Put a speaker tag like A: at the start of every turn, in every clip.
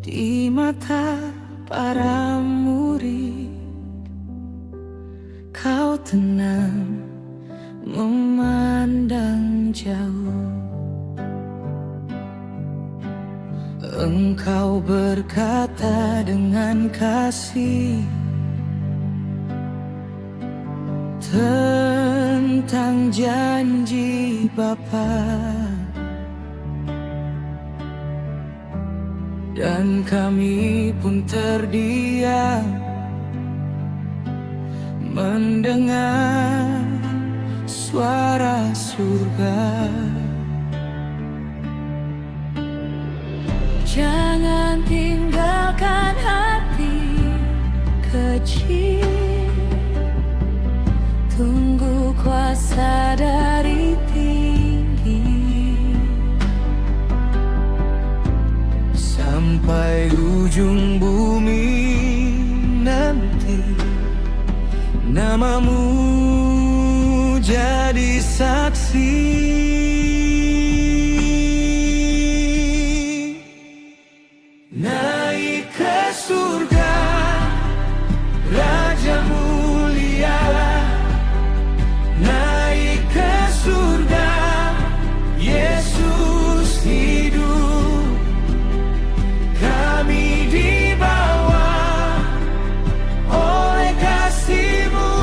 A: Di mata para murid, kau tenang memandang jauh. Engkau berkata dengan kasih tentang janji Bapa, dan kami pun terdiam mendengar suara surga. Jangan tinggalkan hati kecil, tunggu kuasa dari tinggi. Sampai ujung bumi nanti, namamu jadi saksi. Naik ke surga, Raja mulia. Naik ke surga, Yesus hidup. Kami dibawa oleh kasih-Mu,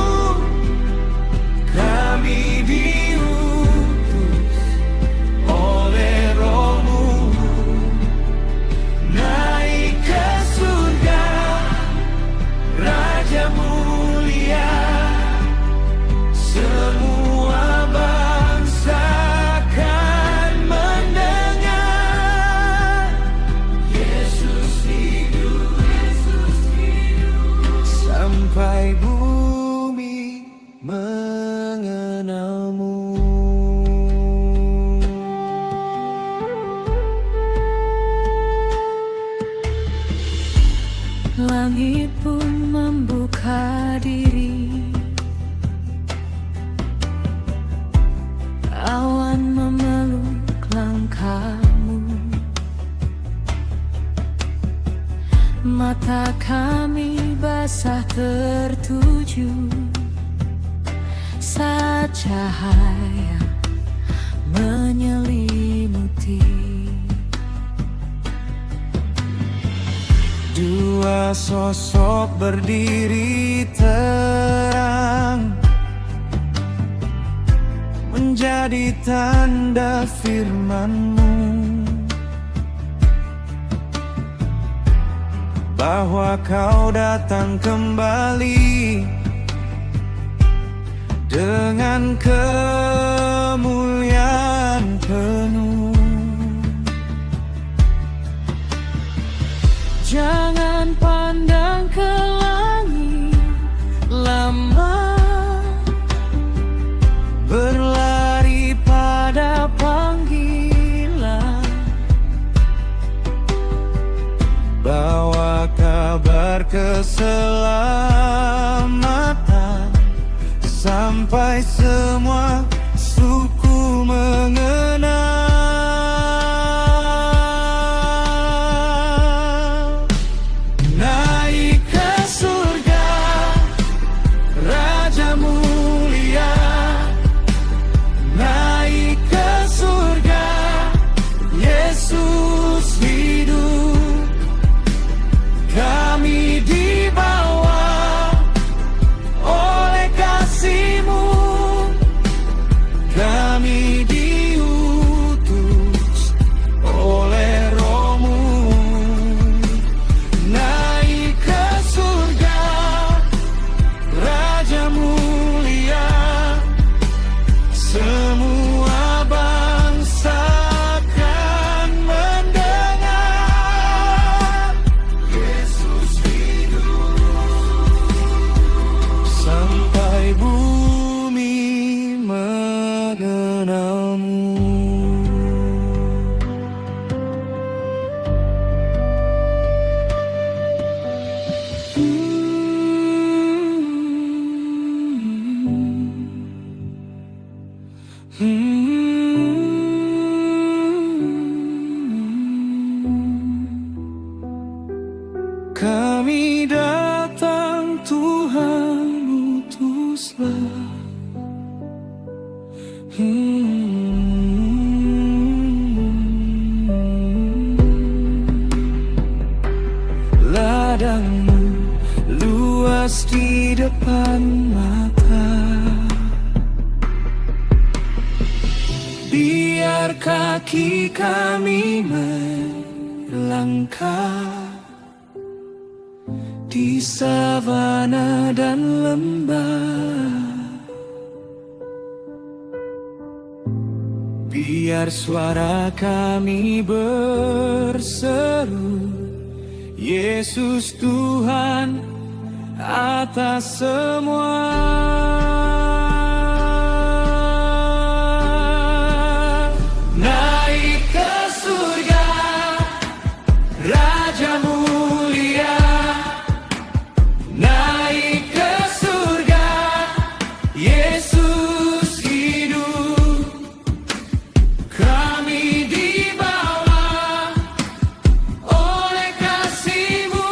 A: kami diutus oleh Roh-Mu. Naik ke surga, Raja mulia. Semua bangsa akan mendengar Yesus hidup, Yesus hidup. Sampai bumi mengenalmu. Langit pun membuka diri, awan memeluk langkahmu. Mata kami basah tertuju saat cahaya menyelimuti. Dua sosok berdiri terang, menjadi tanda firman-Mu, bahwa Kau datang kembali dengan kemuliaan penuh. Jangan pandang ke langit lama, berlari pada panggilan. Bawa kabar keselamatan sampai semua suku mengenal. Naik ke surga, Raja mulia. Naik ke surga, Yesus hidup. Kami dibawa oleh kasih-Mu, ladangmu luas di depan mata. Biar kaki kami melangkah di savana dan lembah. Biar suara kami berseru, Yesus Tuhan atas semua. Naik ke surga, Raja mulia. Naik ke surga, Yesus hidup. Kami dibawa oleh kasih-Mu.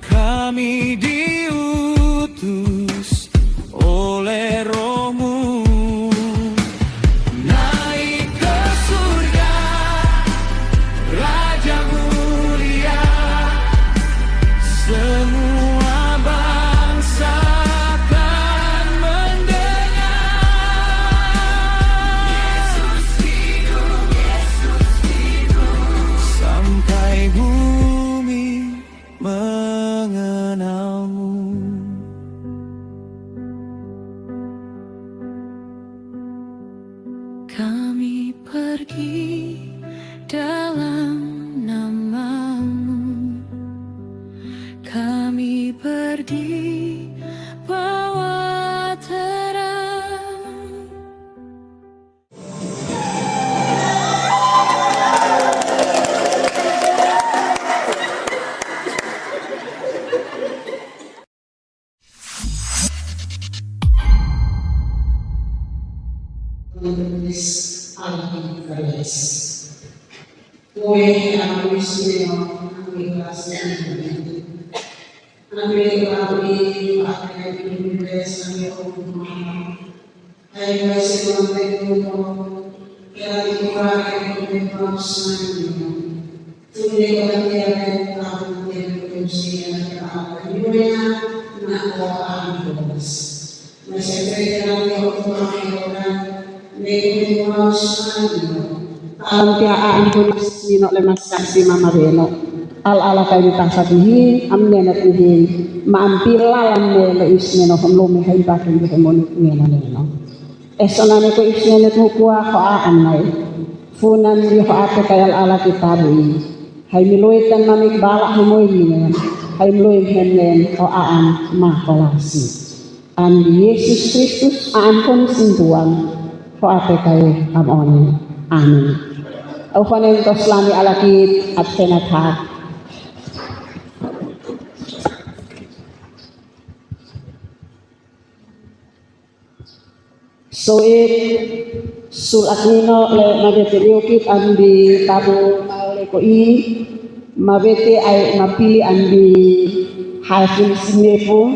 A: Kami diutus oleh Roh-Mu. Naik ke surga, Raja mulia. Semua bangsa akan mendengar. Yesus hidup, Yesus hidup. Sampai bumi mengenal-Mu. Kami pergi dalam nama-Mu. Kami berdiri bawa terang.
B: Menulis Alkitab Karis. Kue aku istimewa, aku ikhlasnya ini. Ambil kami pakai Inggris, ambil rumah. Hai masih mengenai rumah, kira kurang yang berpakaian. Tulis orang yang tahu yang berusia apa dunia nak orang bos. Masih kerja yang orang Alampiaan kunis nino lemas kasih mama beno ala kayu tasadihi amnena tihi maampila lamne isneno homlome hai pakin hemoni neno esonane ko isneno tukua ko aanai funan di ho ate kayal ala kitabi hai miloitan mamik bala hemoini hai miloin henen ko aan makolasi an Yesus Kristus aan kon sintuan ko ate kay amon amin. Au fanen to slami alakit at senathat. So sul akino le mabete yukit andi tabu le ko mabete ay mapili andi hasil sinepo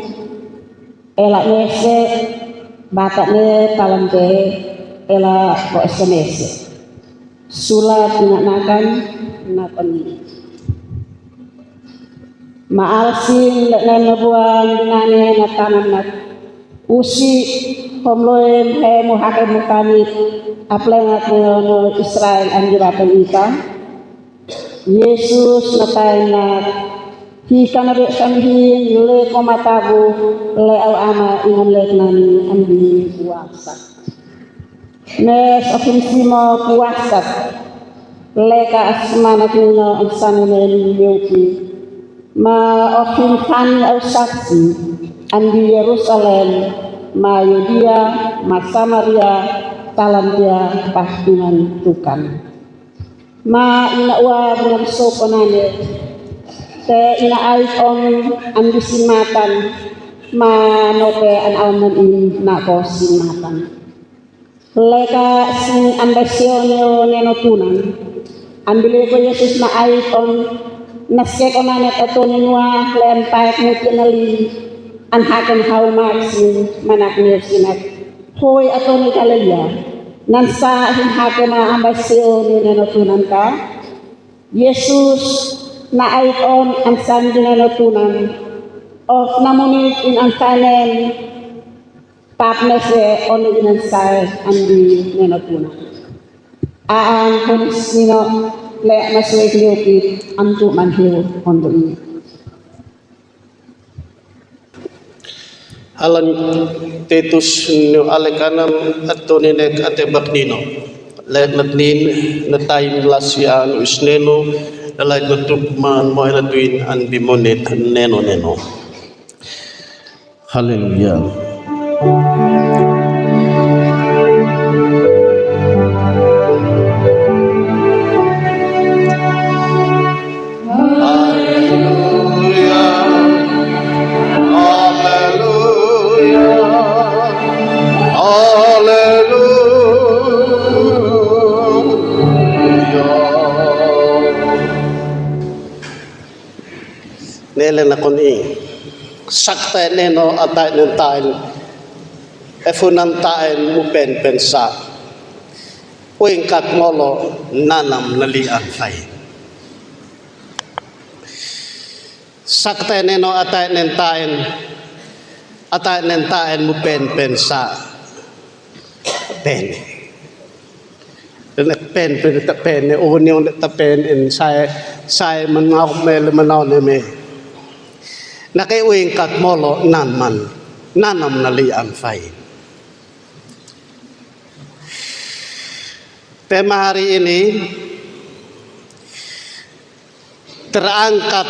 B: ela nese batane talante ela ko SMS. Sulat tinanakan napan maalsin lenabuan dinane natanan nat usi homloem he muhakem mukani aplengat no Israel anjirapan ika Yesus natainat hikana be samhin le komatabu le au ama ingon le nani ambi puasa nes ofinsimo puasa leka asmana kino insanene yuki ma ofin au saksi andi Yerusalem ma Yudea ma Samaria talantia pastungan tukan ma ina wa benar sopanane te ina aikon andi simatan ma note an alman in na ko simatan leka sin ambasionyo neno tunan ambile ko Yesus na aikon naske ko na netatonwa lempay mutinali an hakan how maxin manak nirsinak hoy aton kalaya nansa hin hakan na ambasyon neno tunan ka Yesus na aikon ang sandi na natunan of namunit in ang sanen partnership on the inside and the nenotuna. Aan kunis nino le maswek liupit antu manhiu on the i.
C: Alan tetus no alekanan atto ninek ate baknino. Le natnin na time lasyan usneno dalay nutukman mo ilatuin an bimonit neno. Hallelujah. Nelen ako ni sakta neno atay ng tayo efunan tayo mo pensa uing kat molo nanam nalian fay sakta neno atay ng tayo mo pensa pen pen union pen in sai man mau mel manaw me na kay uing kat molo nanam nalian fay. Tema hari ini terangkat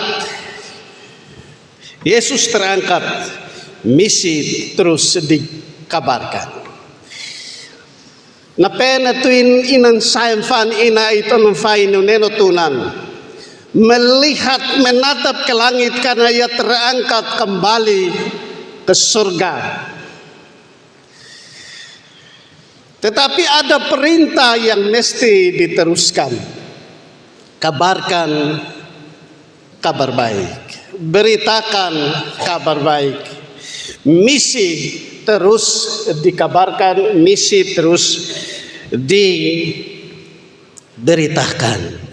C: Yesus terangkat, misi terus dikabarkan. Na pena tuin inan sayang fan ina ito ng fay nuneno tunan. Melihat menatap ke langit karena ia terangkat kembali ke surga. Tetapi ada perintah yang mesti diteruskan. Kabarkan kabar baik. Beritakan kabar baik. Misi terus dikabarkan, misi terus diberitakan.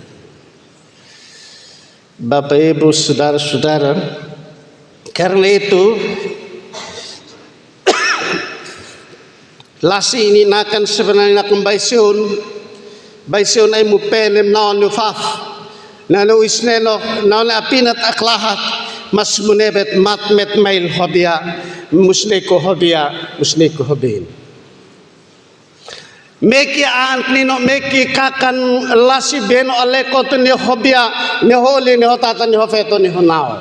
C: Bapak Ibu saudara-saudara, karena itu lasi ini nakan sebenarnya nakon baysion ay mupenem naon nufaf nano isneno naon apinat aklahat mas munebet matmet mail hobia musneko hobin meki nino meki kakan lasi beno aleko to ni hobia ni holi ni hotata ni hofeto ni honao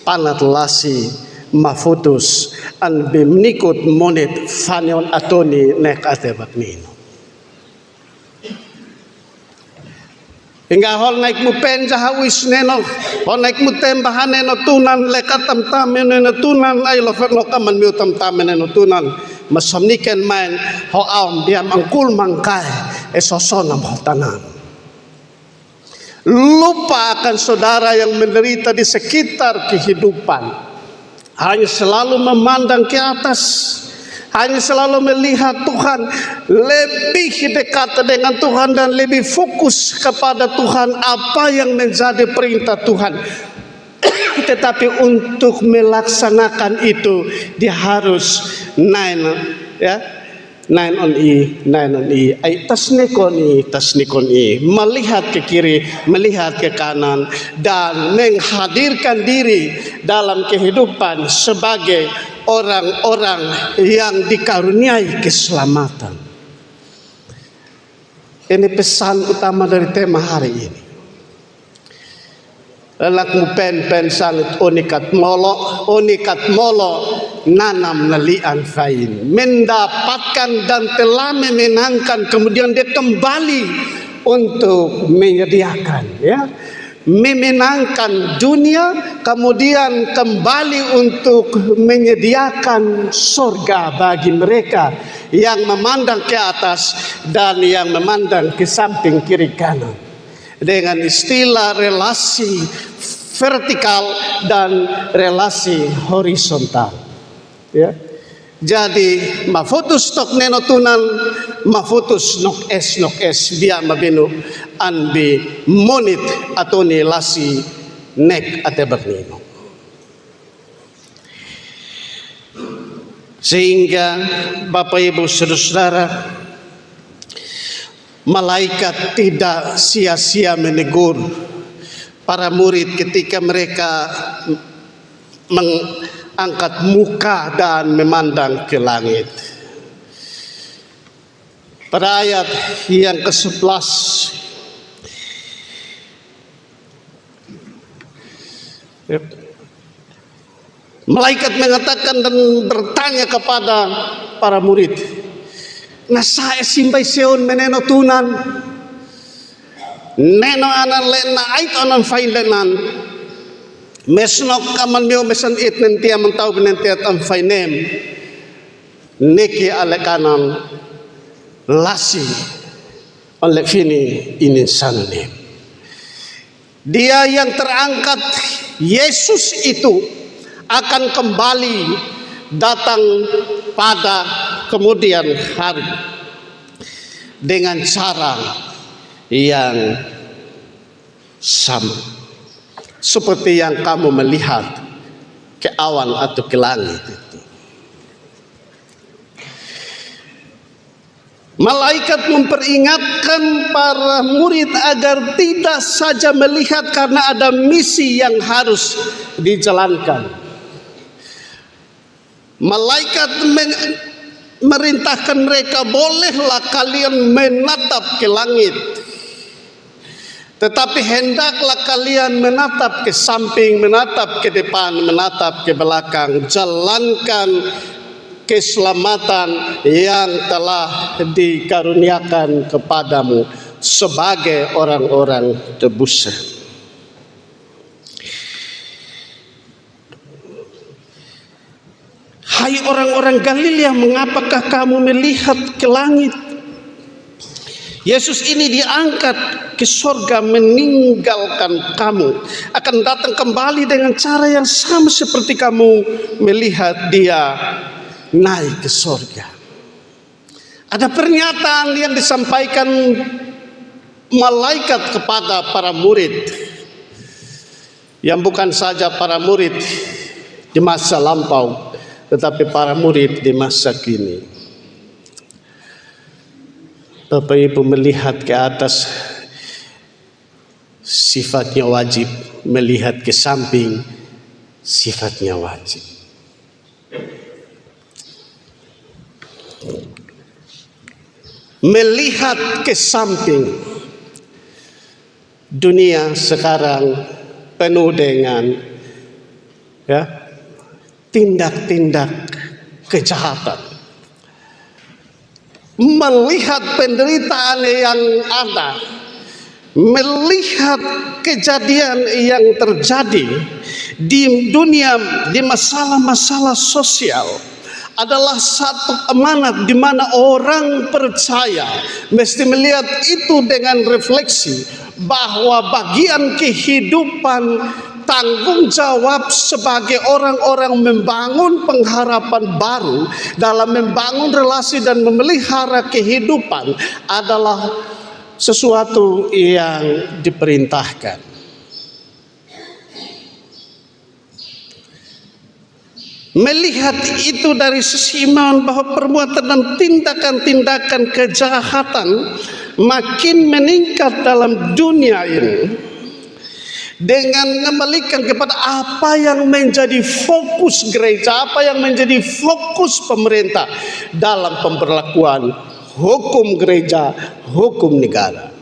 C: panat lasi mafutus an bimnikut monet fanion atoni nek atebak nino hingga hol naik mu penja hawis neno hol naik mu tembahan neno tunan lekatam tamen neno tunan ay lofet no kaman miu tam tamen neno tunan masomniken main ho aum diam angkul mangkai esosonam hotanan. Lupa akan saudara yang menderita di sekitar kehidupan. Hanya selalu memandang ke atas, hanya selalu melihat Tuhan, lebih dekat dengan Tuhan dan lebih fokus kepada Tuhan apa yang menjadi perintah Tuhan. Tetapi untuk melaksanakan itu dia harus nine on i ay tasnikon i melihat ke kiri, melihat ke kanan dan menghadirkan diri dalam kehidupan sebagai orang-orang yang dikaruniai keselamatan. Ini pesan utama dari tema hari ini. Lalak pen sangat onikat molo nanam nalian fain mendapatkan dan telah memenangkan kemudian dia kembali untuk menyediakan memenangkan dunia kemudian kembali untuk menyediakan surga bagi mereka yang memandang ke atas dan yang memandang ke samping kiri kanan dengan istilah relasi vertikal dan relasi horizontal. Ya. Jadi mafutus tok neno tunan mafutus nok es biya mabinu anbi monit atau ni lasi nek ate bernino. Sehingga Bapak Ibu Saudara, malaikat tidak sia-sia menegur para murid ketika mereka mengangkat muka dan memandang ke langit. Pada ayat yang ke-11, malaikat mengatakan dan bertanya kepada para murid, "Nasa simbay seon meneno tunan, neno anan lena ait anan failenan, mesnok kaman meo mesan it nentia mentau benentiat am fainem, neki alekanan lasi oleh fini ini sanem." Dia yang terangkat, Yesus itu akan kembali datang pada kemudian hari dengan cara yang sama seperti yang kamu melihat ke awan atau ke langit itu. Malaikat memperingatkan para murid agar tidak saja melihat karena ada misi yang harus dijalankan. Malaikat merintahkan mereka, bolehlah kalian menatap ke langit, tetapi hendaklah kalian menatap ke samping, menatap ke depan, menatap ke belakang. Jalankan keselamatan yang telah dikaruniakan kepadamu sebagai orang-orang tebusan. Hai orang-orang Galilea, mengapakah kamu melihat ke langit? Yesus ini diangkat ke sorga meninggalkan kamu, akan datang kembali dengan cara yang sama seperti kamu melihat dia naik ke sorga. Ada pernyataan yang disampaikan malaikat kepada para murid, yang bukan saja para murid di masa lampau, tetapi para murid di masa kini. Bapak Ibu melihat ke atas sifatnya wajib, melihat ke samping sifatnya wajib. Melihat ke samping, dunia sekarang penuh dengan tindak-tindak kejahatan. Melihat penderitaan yang ada, melihat kejadian yang terjadi di dunia, di masalah-masalah sosial, adalah satu amanat di mana orang percaya mesti melihat itu dengan refleksi bahwa bagian kehidupan, tanggung jawab sebagai orang-orang membangun pengharapan baru dalam membangun relasi dan memelihara kehidupan adalah sesuatu yang diperintahkan. Melihat itu dari sisi iman bahwa perbuatan dan tindakan-tindakan kejahatan makin meningkat dalam dunia ini, dengan mengembalikan kepada apa yang menjadi fokus gereja, apa yang menjadi fokus pemerintah dalam pemberlakuan hukum gereja, hukum negara.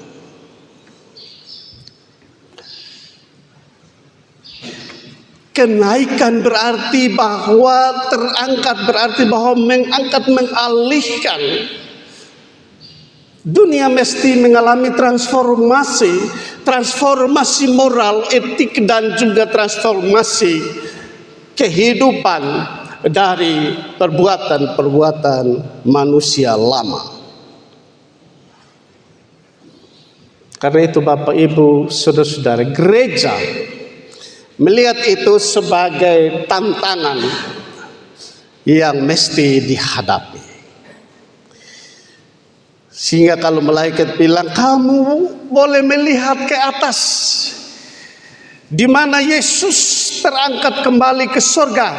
C: Kenaikan berarti bahwa terangkat, berarti bahwa mengangkat, mengalihkan. Dunia mesti mengalami transformasi moral, etik, dan juga transformasi kehidupan dari perbuatan-perbuatan manusia lama. Karena itu Bapak Ibu Saudara-saudara, gereja melihat itu sebagai tantangan yang mesti dihadapi. Sehingga kalau malaikat bilang kamu boleh melihat ke atas, di mana Yesus terangkat kembali ke surga.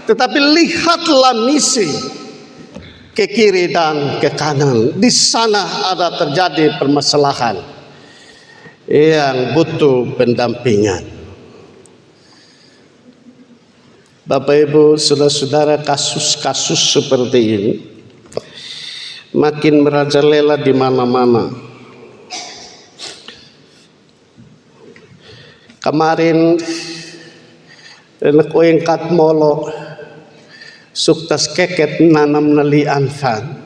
C: Tetapi lihatlah misi ke kiri dan ke kanan. Di sana ada terjadi permasalahan yang butuh pendampingan. Bapak Ibu, saudara-saudara, kasus-kasus seperti ini makin merajalela di mana-mana. Kemarin ko engkat molo suktas keket nanam nalian fan.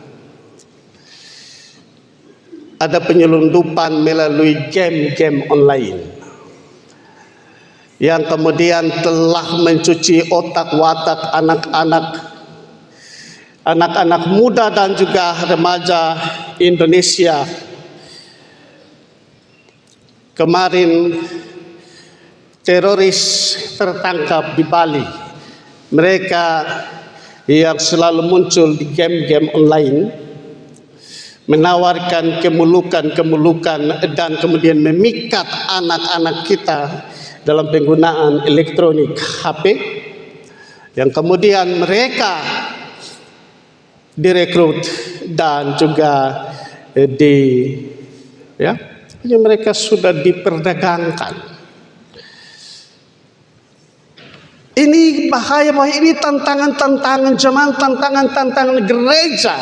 C: Ada penyelundupan melalui game-game online yang kemudian telah mencuci otak watak anak-anak muda dan juga remaja Indonesia. Kemarin teroris tertangkap di Bali. Mereka yang selalu muncul di game-game online menawarkan kemulukan dan kemudian memikat anak-anak kita dalam penggunaan elektronik HP, yang kemudian mereka direkrut dan juga mereka sudah diperdagangkan. Ini bahaya, bahwa ini tantangan-tantangan zaman, tantangan-tantangan gereja.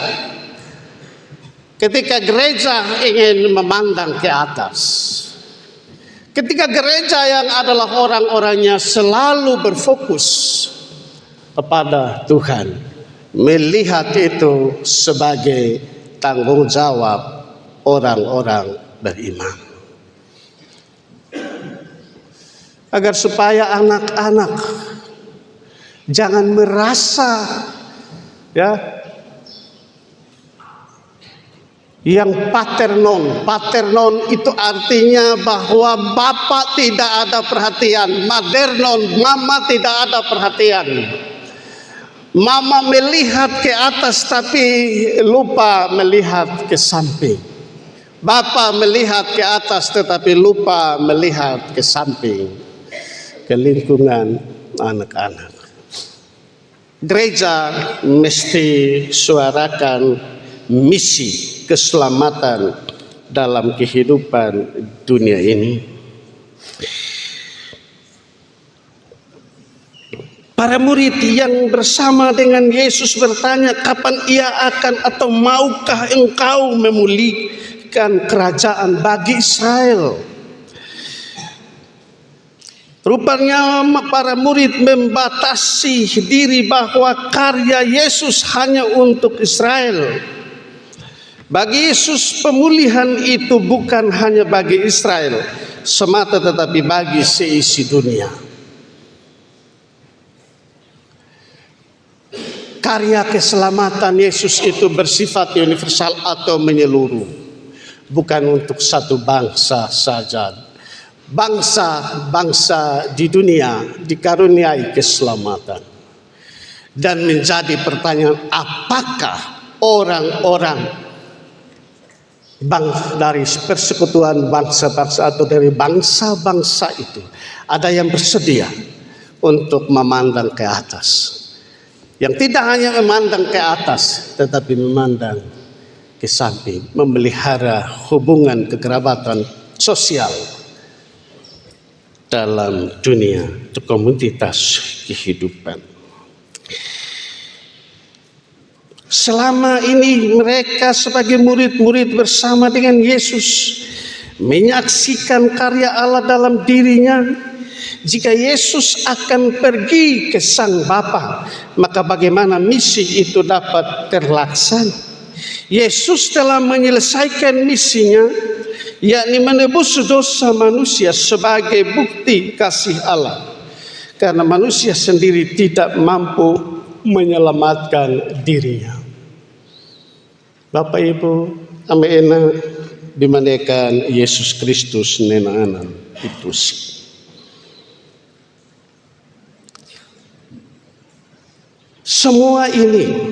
C: Ketika gereja ingin memandang ke atas, ketika gereja yang adalah orang-orangnya selalu berfokus kepada Tuhan, melihat itu sebagai tanggung jawab orang-orang beriman. Agar supaya anak-anak jangan merasa yang paternon itu artinya bahwa bapak tidak ada perhatian, maternon mama tidak ada perhatian. Mama melihat ke atas tapi lupa melihat ke samping. Bapak melihat ke atas tetapi lupa melihat ke samping, ke lingkungan anak-anak. Gereja mesti suarakan misi keselamatan dalam kehidupan dunia ini. Para murid yang bersama dengan Yesus bertanya, kapan ia akan atau maukah engkau memulihkan kerajaan bagi Israel? Rupanya para murid membatasi diri bahwa karya Yesus hanya untuk Israel. Bagi Yesus pemulihan itu bukan hanya bagi Israel semata, tetapi bagi seisi dunia. Karya keselamatan Yesus itu bersifat universal atau menyeluruh, bukan untuk satu bangsa saja. Bangsa-bangsa di dunia dikaruniai keselamatan. Dan menjadi pertanyaan, apakah orang-orang dari persekutuan bangsa-bangsa atau dari bangsa-bangsa itu ada yang bersedia untuk memandang ke atas, yang tidak hanya memandang ke atas tetapi memandang ke samping, memelihara hubungan kekerabatan sosial dalam dunia komunitas kehidupan. Selama ini mereka sebagai murid-murid bersama dengan Yesus menyaksikan karya Allah dalam dirinya. Jika Yesus akan pergi ke Sang Bapa, maka bagaimana misi itu dapat terlaksana? Yesus telah menyelesaikan misinya, yakni menebus dosa manusia sebagai bukti kasih Allah, karena manusia sendiri tidak mampu menyelamatkan dirinya. Bapak Ibu, amena dimandikan Yesus Kristus nena-anan itu. Semua ini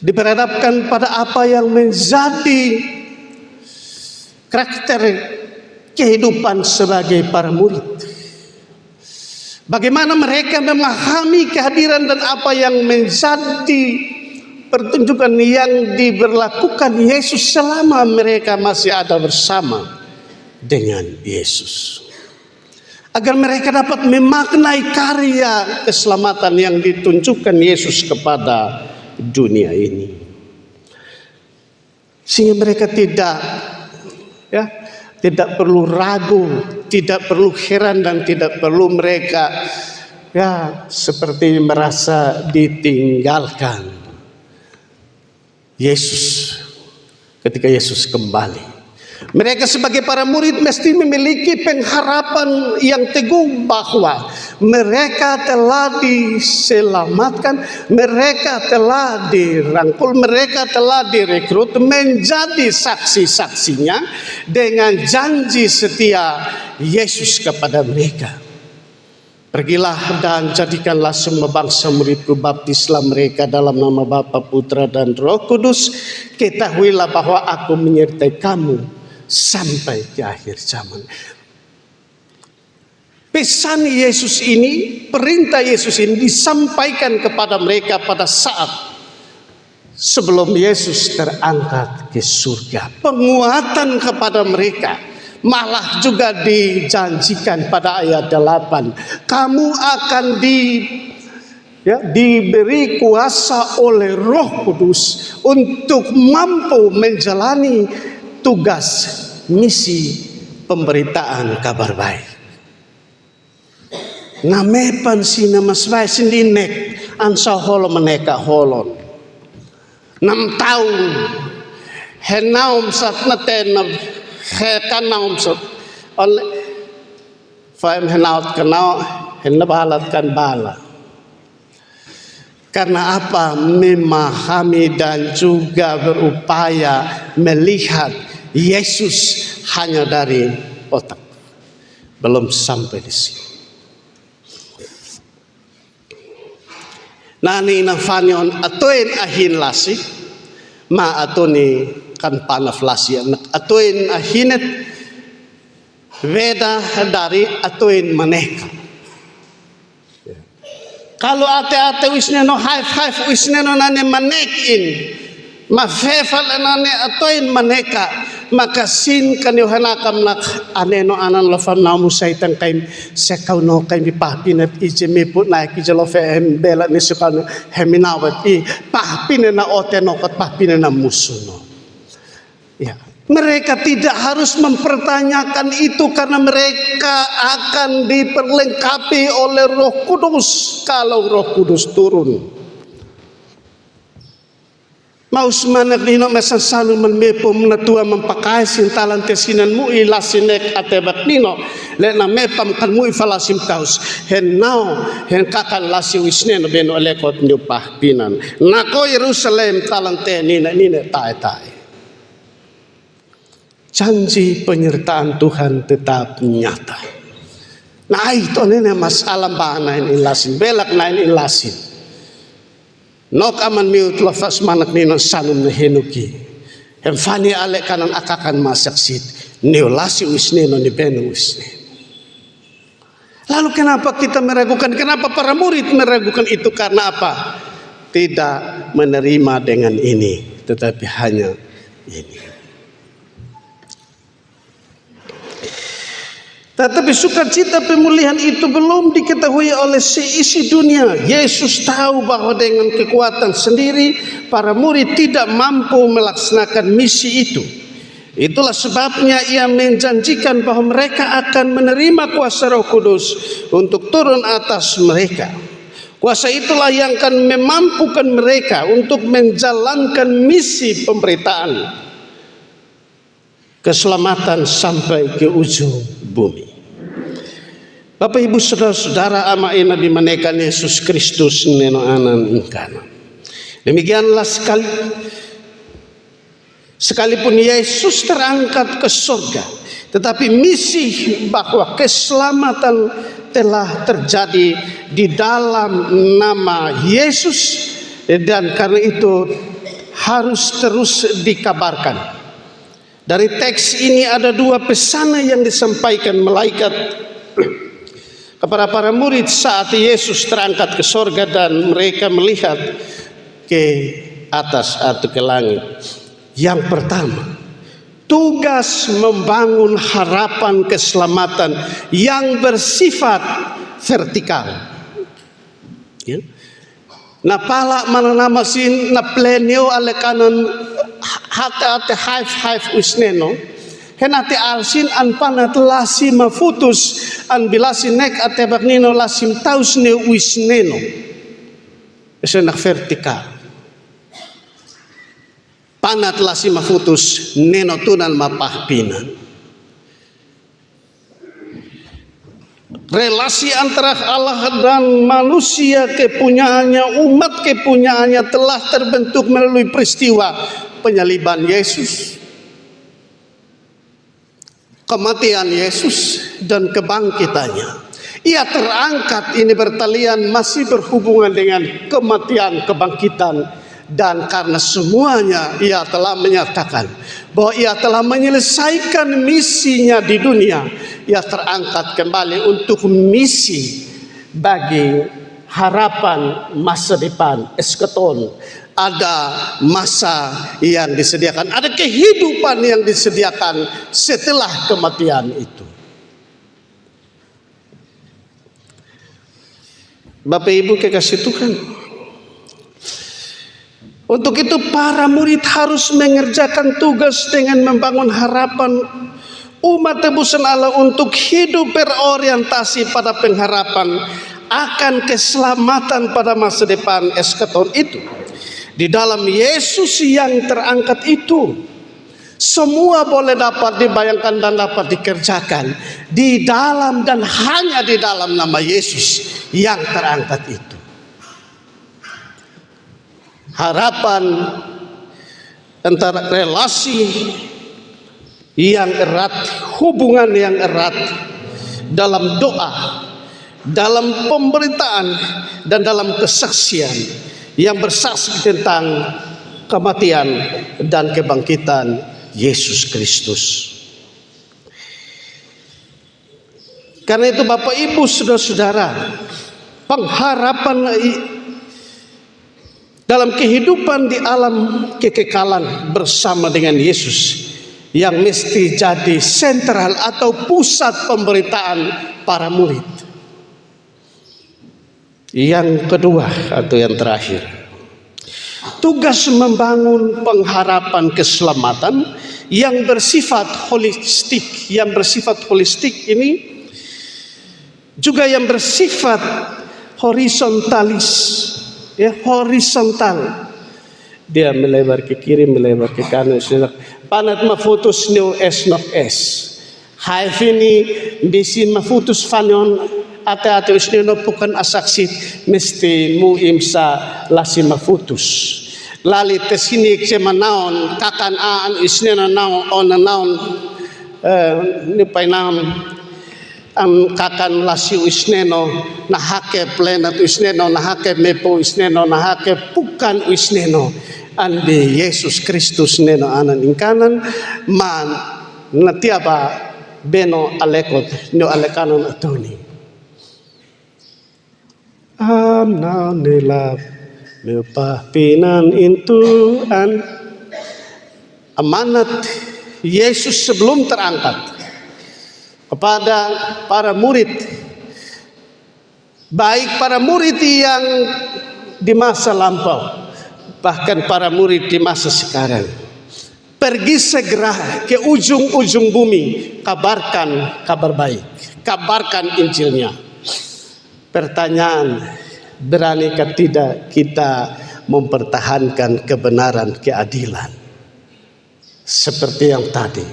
C: diperhadapkan pada apa yang menjadi karakter kehidupan sebagai para murid. Bagaimana mereka memahami kehadiran dan apa yang menjadi pertunjukan yang diberlakukan Yesus selama mereka masih ada bersama dengan Yesus. Agar mereka dapat memaknai karya keselamatan yang ditunjukkan Yesus kepada dunia ini. Sehingga mereka tidak perlu ragu, tidak perlu heran, dan tidak perlu mereka seperti merasa ditinggalkan Yesus ketika Yesus kembali. Mereka sebagai para murid mesti memiliki pengharapan yang teguh bahwa mereka telah diselamatkan, mereka telah dirangkul, mereka telah direkrut menjadi saksi-saksinya dengan janji setia Yesus kepada mereka. Pergilah dan jadikanlah semua bangsa muridku, baptislah mereka dalam nama Bapa, Putra dan Roh Kudus. Ketahuilah bahwa aku menyertai kamu sampai ke akhir zaman. Pesan Yesus ini, perintah Yesus ini disampaikan kepada mereka pada saat sebelum Yesus terangkat ke surga. Penguatan kepada mereka malah juga dijanjikan pada ayat 8. Kamu akan diberi kuasa oleh Roh Kudus untuk mampu menjalani tugas misi pemberitaan kabar baik. Namepan sina masbay sindinek ansa holo meneka holon. 6 tahun henaum sat naten hekanaum sat oleh faim henaut kenau henabalat kan bala. Karena apa? Memahami dan juga berupaya melihat Yesus hanya dari otak, belum sampai di sini. Nani nafanion atoin ahin lasi, ma atoni kan panaf lasi anak atoin ahinet beda dari atoin maneka. Kalau ate wisneno high wisneno nane manekin, mafefal nane atoin maneka. Maka sin kaniuhanakam nak aneno anan lofam namu saitan kaim sekau no kaim pahpinat ijemi put naik ijalofe bela ni sukanu heminawat i pahpine na oteno kot pahpine na musuno. Ya, mereka tidak harus mempertanyakan itu karena mereka akan diperlengkapi oleh Roh Kudus kalau Roh Kudus turun. Maus manak nino mesan salu menmepo menatua mempakai sintalan tesinan mui lasinek atebak nino lena mepam kan mui falasim kaus hen nau hen kakan lasi wisne no beno lekot nyupah pinan nako Yerusalem talang te nina tai. Janji penyertaan Tuhan tetap nyata. Nah itu nene masalah bahana in lasin belak nain in lasin. Nok aman miut lafas manak nino sanum henuki. Hemfani alek kanan akakan masaksit. Neolasi wisne no ni beno wisne. Lalu kenapa kita meragukan? Kenapa para murid meragukan itu? Karena apa? Tidak menerima dengan ini, tetapi hanya ini. Tetapi sukacita pemulihan itu belum diketahui oleh seisi dunia. Yesus tahu bahwa dengan kekuatan sendiri para murid tidak mampu melaksanakan misi itu. Itulah sebabnya ia menjanjikan bahwa mereka akan menerima kuasa Roh Kudus untuk turun atas mereka. Kuasa itulah yang akan memampukan mereka untuk menjalankan misi pemberitaan keselamatan sampai ke ujung bumi. Bapak Ibu saudara-saudara ama Nabi menekan Yesus Kristus neno anan ingkana. Demikianlah sekalipun Yesus terangkat ke surga, tetapi misi bahwa keselamatan telah terjadi di dalam nama Yesus, dan karena itu harus terus dikabarkan. Dari teks ini ada dua pesan yang disampaikan malaikat kepada para murid saat Yesus terangkat ke sorga dan mereka melihat ke atas atau ke langit. Yang pertama, tugas membangun harapan keselamatan yang bersifat vertikal. Ya. Na pala mananamasin na plenyo alekanon hati haif usneno. Henati alsin an panat lasi mafutus an bilasi nek atebak nino lasim taus ne usneno. Esenak vertikal. Panat lasi mafutus neno tunan mapahpinan. Relasi antara Allah dan manusia, kepunyaannya, umat kepunyaannya telah terbentuk melalui peristiwa penyaliban Yesus, kematian Yesus, dan kebangkitannya. Ia terangkat ini bertalian masih berhubungan dengan kematian, kebangkitan. Dan karena semuanya ia telah menyatakan bahwa ia telah menyelesaikan misinya di dunia. Ia terangkat kembali untuk misi bagi harapan masa depan, esketon. Ada masa yang disediakan, ada kehidupan yang disediakan setelah kematian itu. Bapak Ibu kekasih Tuhan, untuk itu para murid harus mengerjakan tugas dengan membangun harapan umat tebusan Allah untuk hidup berorientasi pada pengharapan akan keselamatan pada masa depan esketon itu. Di dalam Yesus yang terangkat itu, semua boleh dapat dibayangkan dan dapat dikerjakan di dalam dan hanya di dalam nama Yesus yang terangkat itu. Harapan antara relasi yang erat, hubungan yang erat dalam doa, dalam pemberitaan, dan dalam kesaksian yang bersaksi tentang kematian dan kebangkitan Yesus Kristus. Karena itu Bapak Ibu saudara-saudara, pengharapan dalam kehidupan di alam kekekalan bersama dengan Yesus yang mesti jadi sentral atau pusat pemberitaan para murid. Yang kedua atau yang terakhir, tugas membangun pengharapan keselamatan yang bersifat holistik. Yang bersifat holistik ini juga yang bersifat horizontalis. Ya, horizontal. Dia melebar ke kiri, melebar ke kanan. Panat mafutus neo es nok es. Haif ini bisin mafutus fanon ate usneno bukan asaksit mesti mu imsa lasi mafutus. Lali tesini cema naon kakan aan usneno naon on naon nipai naon am kakan lasi usneno nahake plenat usneno nahake mepo usneno nahake bukan usneno ande Yesus Kristus neno anan ingkanan man natiaba beno alekot no alekanon atoni am now nilap lupa pinan intuan. Amanat Yesus sebelum terangkat kepada para murid, baik para murid yang di masa lampau, bahkan para murid di masa sekarang, pergi segera ke ujung-ujung bumi, kabarkan kabar baik, kabarkan Injilnya. Pertanyaan, beranikah tidak kita mempertahankan kebenaran, keadilan seperti yang tadi?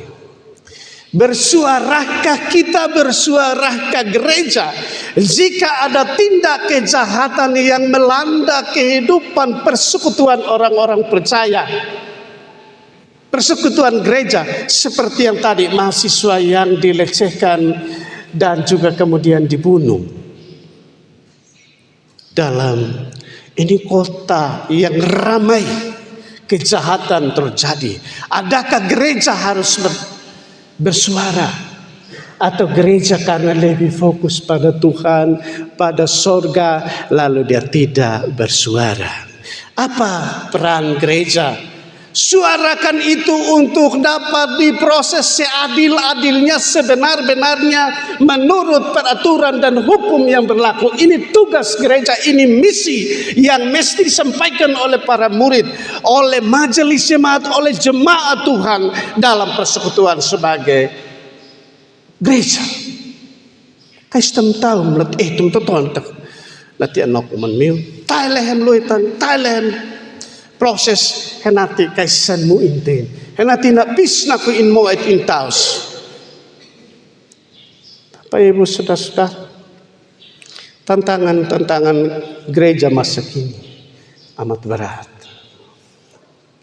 C: Bersuarakah kita, bersuarakah gereja jika ada tindak kejahatan yang melanda kehidupan persekutuan orang-orang percaya, persekutuan gereja, seperti yang tadi mahasiswa yang dilecehkan dan juga kemudian dibunuh dalam ini kota yang ramai kejahatan terjadi. Adakah gereja harus bersuara? Atau gereja karena lebih fokus pada Tuhan, pada sorga, lalu dia tidak bersuara? Apa peran gereja? Suarakan itu untuk dapat diproses seadil-adilnya, sebenar-benarnya menurut peraturan dan hukum yang berlaku. Ini tugas gereja, ini misi yang mesti disampaikan oleh para murid, oleh majelis jemaat, oleh jemaat Tuhan dalam persekutuan sebagai gereja. Kaistam tahu melat tum toton tak latihan nok menmiu Thailand luitan Thailand proses henati kaisan mu inten henati nak bis nak in mo at in taus. Bapak Ibu sudah tantangan gereja masa kini amat berat.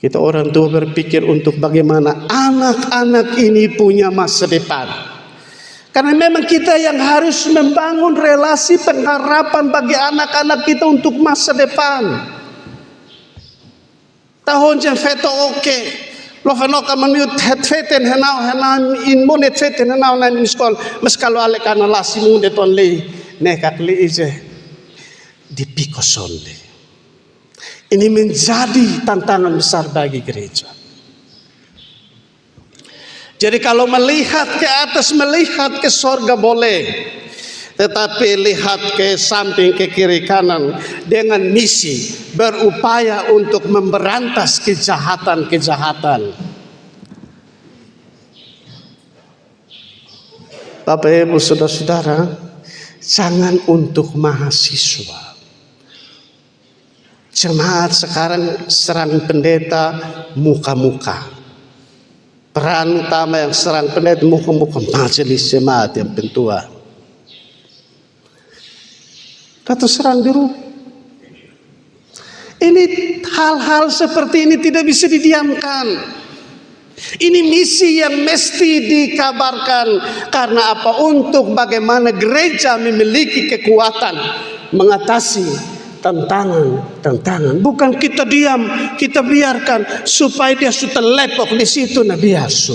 C: Kita orang tua berpikir untuk bagaimana anak-anak ini punya masa depan. Karena memang kita yang harus membangun relasi pengharapan bagi anak-anak kita untuk masa depan. Tahun yang feto oke, lo fenoka meniut het feten henau in monet feten henau na in skol, mas kalau ale kana lasi munde ton le nekak le ije di pikosonde. Ini menjadi tantangan besar bagi gereja. Jadi kalau melihat ke atas, melihat ke sorga boleh. Tetapi lihat ke samping, ke kiri kanan. Dengan misi berupaya untuk memberantas kejahatan-kejahatan. Bapak Ibu Saudara-saudara, jangan untuk mahasiswa. Jemaat sekarang serang pendeta muka-muka. Peran utama yang serang pendeta muka-muka majelis jemaat yang pentua. Atau serang dulu. Ini hal-hal seperti ini tidak bisa didiamkan. Ini misi yang mesti dikabarkan. Karena apa? Untuk bagaimana gereja memiliki kekuatan mengatasi tantangan. Bukan kita diam, kita biarkan supaya dia sudah lepok di situ na biasu.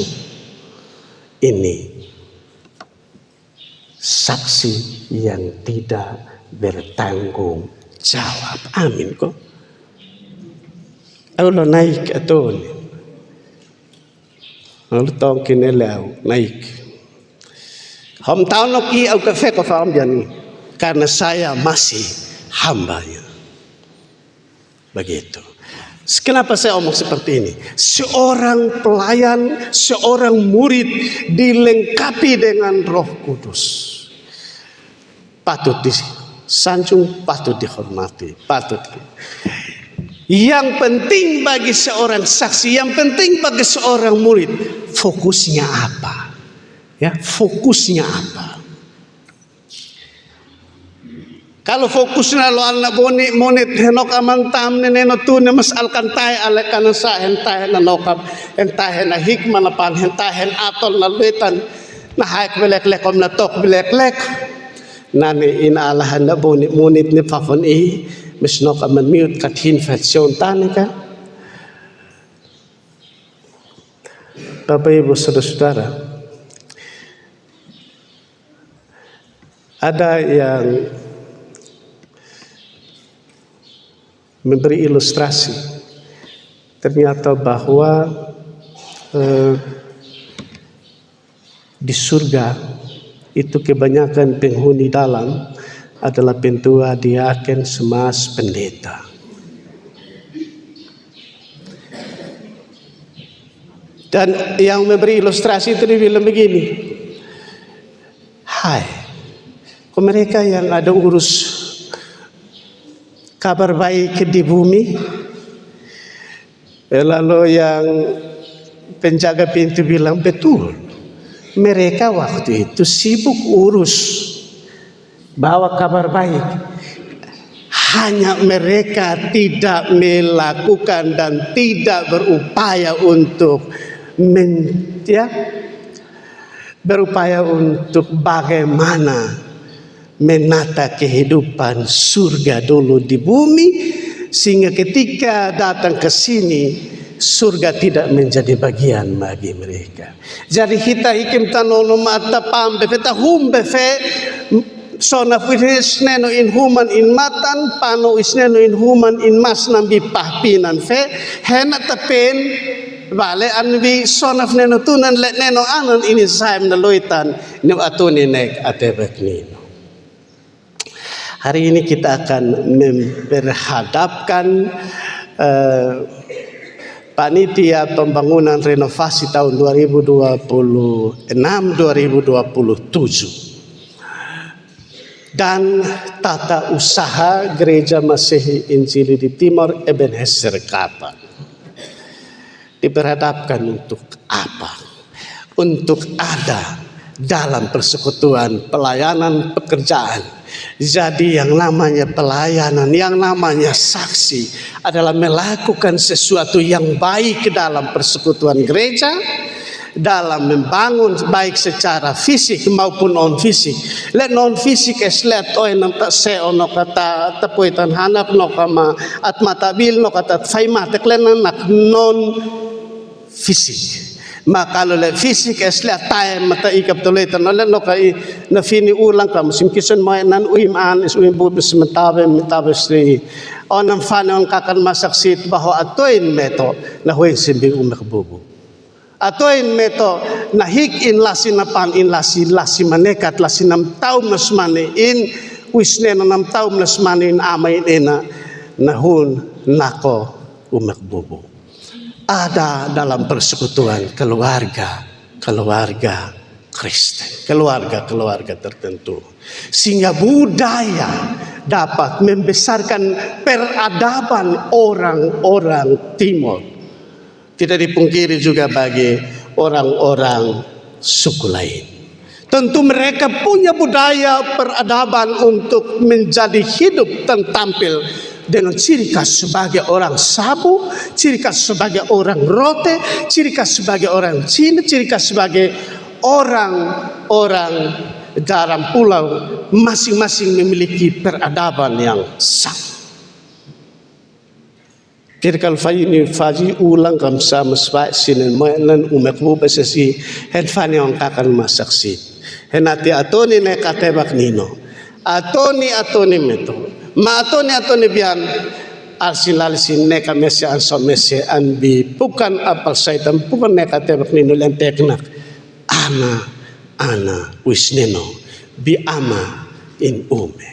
C: Ini saksi yang tidak bertanggung jawab. Amin kok. Allah naik atau ni. Allah tong kinelaw naik. Hom tahu noki au kafe ko faham ni. Karena saya masih hambanya. Begitu. Kenapa saya omong seperti ini? Seorang pelayan, seorang murid dilengkapi dengan Roh Kudus. Patut disanjung, patut dihormati, patut. Yang penting bagi seorang saksi, yang penting bagi seorang murid, fokusnya apa? Ya, fokusnya apa? Kalau fokusnya lo anak boni monit henok amang tam neno tu ne mas alkan tai alek kana sa hentai na lokap hentai na hikmah na pan hentai atol na luitan na haik belek lekom na tok belek lek nani ina alahan na boni monit ni fafon mas nok aman mute kat infection tanika. Bapak Ibu Saudara-saudara, ada yang memberi ilustrasi ternyata bahwa di surga itu kebanyakan penghuni dalam adalah pentua diaken semas pendeta. Dan yang memberi ilustrasi itu dia bilang begini, hai, mereka yang ada urus kabar baik di bumi, lalu yang penjaga pintu bilang betul, mereka waktu itu sibuk urus bawa kabar baik, hanya mereka tidak melakukan dan tidak berupaya untuk berupaya untuk bagaimana menata kehidupan surga dulu di bumi sehingga ketika datang ke sini surga tidak menjadi bagian bagi mereka. Jadi kita hikim tanono mata pambe peta humbe fe sona isneno in human in matan pano isneno in human in mas nambi pahpinan fe hena tapen vale anwi sona neno tunan let neno anan ini saim na loitan ni atuni nek atebek nino. Hari ini kita akan memperhadapkan panitia pembangunan renovasi tahun 2026-2027 dan tata usaha Gereja Masehi Injili di Timor Ebenezer Kapa. Diperhadapkan untuk apa? Untuk ada dalam persekutuan pelayanan pekerjaan. Jadi yang namanya pelayanan, yang namanya saksi adalah melakukan sesuatu yang baik dalam persekutuan gereja, dalam membangun baik secara fisik maupun non fisik. Let non fisik eslet oi nam ta se ono kata tapuitan hanap no kama at matabil no kata faimatek lenanak non fisik. Maka kalau le fisik eslet tay mata ikap toletan no kai na fini ulang kam sim kison mai nan uiman is uim bu sementabe sri onam fanon kakan masaksit bahwa atoin meto na huin simbi umak bubu atoin meto na hik in lasi na pan in lasi manekat lasi nam taum nasmane in wisne na nam taum nasmane in amay ina na hun nako umak bubu. Ada dalam persekutuan keluarga Kristen, keluarga tertentu, sehingga budaya dapat membesarkan peradaban orang-orang Timor. Tidak dipungkiri juga bagi orang-orang suku lain. Tentu mereka punya budaya peradaban untuk menjadi hidup dan tampil dengan ciri khas sebagai orang Sabu, ciri khas sebagai orang Rote, ciri khas sebagai orang Cina, ciri khas sebagai orang-orang dalam pulau masing-masing memiliki peradaban yang sama. Jadi kalau faji ulang kam sama sebab sini mainan umek buba sesi henfani yang akan masak si henati atoni ne katebak nino atoni meto. Ma atoni bian alsin neka mesi anso mesi anbi bukan apal saitan bukan neka tebak nino len teknak ana wisneno bi ama in ume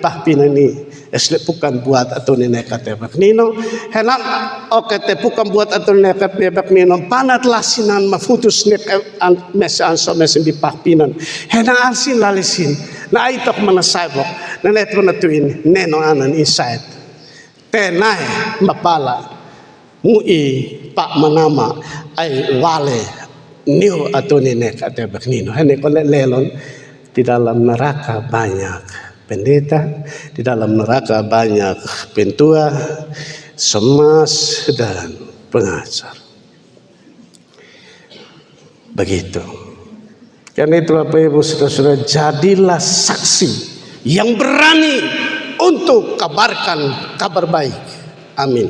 C: pahpinani esle bukan buat atoni neka tebak nino henam oke te bukan buat atoni neka tebak nino panat lasinan mafutus neka mesi anso mesi bi pahpinan henam alsin lalisin na itok manasabok na neto na tuin neno anan inside tenai mapala mui pak manama ay wale niyo atoni nek atebak nino hene ko lelon di dalam neraka banyak pendeta, di dalam neraka banyak pentua, semas dan pengajar. Begitu. Karena itu Bapak Ibu Saudara-saudara, jadilah saksi yang berani untuk kabarkan kabar baik. Amin.